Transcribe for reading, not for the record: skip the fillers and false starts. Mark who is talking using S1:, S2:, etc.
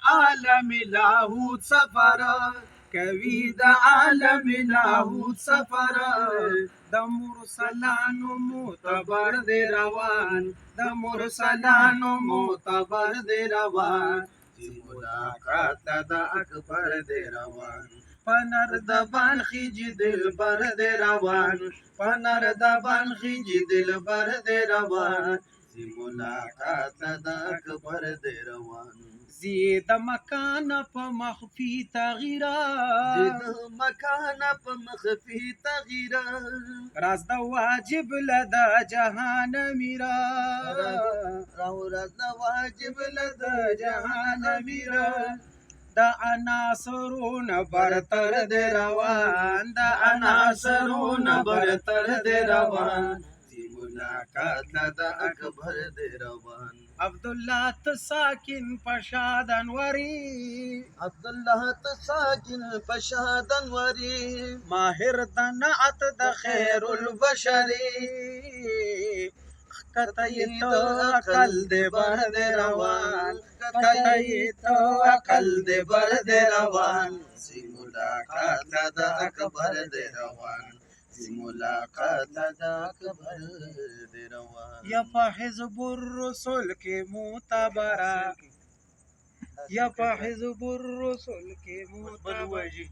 S1: عالم لاهوت سفر کوي د عالم لاهوت سفر د مرسلانو معتبر دی روان د مرسلانو معتبر دی روان چې ملاقات د اکبر دی روان پنر د بان خیج دلبر دی روان پنر د بان خیج دلبر دی روان چې ملاقات د اکبر دی روان زید مکان په مخفي تغییرات زید مکان په مخفي تغییرات راز د واجب لدا جهان میرا راز د واجب لدا جهان میرا د عناصرون برتر دی روان د عناصرون برتر دی روان ملاقات د اکبر دی روان عبدالله تساکن پشاد انوری عبدالله تساکن پشاد انوری ماهر د نعت د خیر البشری کتایت عقل دی بر دی روان کتایت عقل دی بر دی روان سی ملاقات د اکبر دی روان ملاقات د اکبر دی روان یا په حزب الرسل کې معتبره یا په حزب الرسل کې معتبره